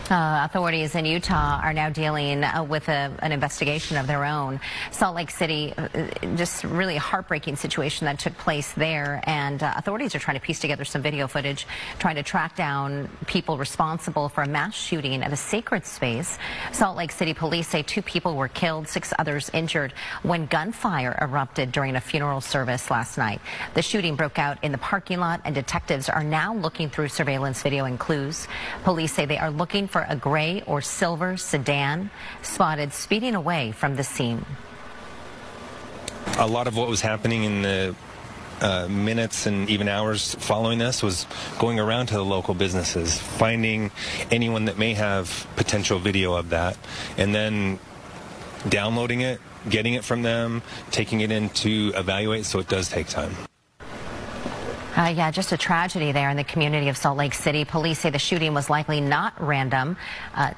Authorities in Utah are now dealing with an investigation of their own. Salt Lake City, just really a heartbreaking situation that took place there, and authorities are trying to piece together some video footage, trying to track down people responsible for a mass shooting at a sacred space. Salt Lake City police say 2 people were killed, 6 others injured when gunfire erupted during a funeral service last night. The shooting broke out in the parking lot, and detectives are now looking through surveillance video and clues. Police say they are looking for a gray or silver sedan spotted speeding away from the scene. A lot of what was happening in the minutes and even hours following this was going around to the local businesses, finding anyone that may have potential video of that, and then downloading it, getting it from them, taking it in to evaluate, so it does take time. Yeah, just a tragedy there in the community of Salt Lake City. Police say the shooting was likely not random.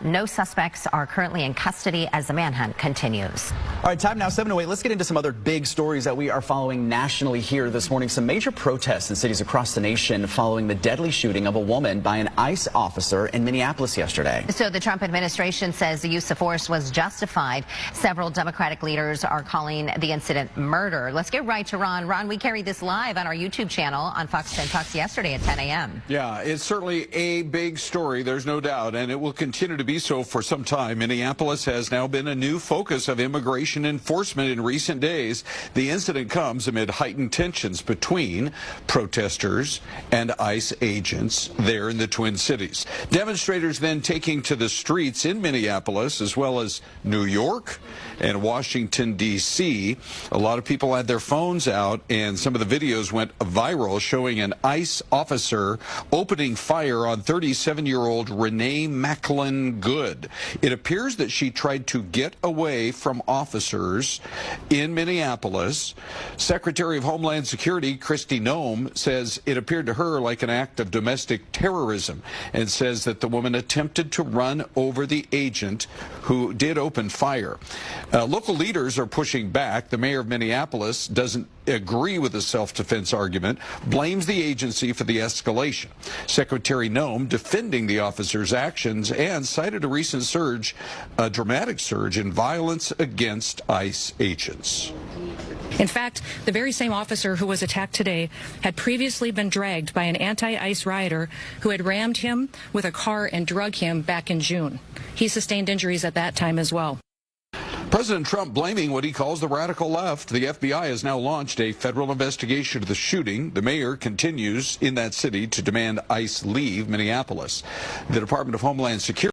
No suspects are currently in custody as the manhunt continues. All right, time now 7:08. Let's get into some other big stories that we are following nationally here this morning. Some major protests in cities across the nation following the deadly shooting of a woman by an ICE officer in Minneapolis yesterday. So the Trump administration says the use of force was justified. Several Democratic leaders are calling the incident murder. Let's get right to Ron. Ron, we carried this live on our YouTube channel on Fox 10 Talks yesterday at 10 a.m. Yeah, it's certainly a big story, there's no doubt, and it will continue to be so for some time. Minneapolis has now been a new focus of immigration enforcement in recent days. The incident comes amid heightened tensions between protesters and ICE agents there in the Twin Cities. Demonstrators then taking to the streets in Minneapolis as well as New York and Washington, D.C. A lot of people had their phones out, and some of the videos went viral showing an ICE officer opening fire on 37-year-old Renee Macklin Good. It appears that she tried to get away from officers in Minneapolis. Secretary of Homeland Security Kristi Noem says it appeared to her like an act of domestic terrorism, and says that the woman attempted to run over the agent who did open fire. Local leaders are pushing back. The mayor of Minneapolis doesn't agree with the self-defense argument, blames the agency for the escalation. Secretary Noem defending the officer's actions and cited a recent surge, a dramatic surge in violence against ICE agents. In fact, the very same officer who was attacked today had previously been dragged by an anti-ICE rioter who had rammed him with a car and drug him back in June. He sustained injuries at that time as well. President Trump blaming what he calls the radical left. The FBI has now launched a federal investigation of the shooting. The mayor continues in that city to demand ICE leave Minneapolis. The Department of Homeland Security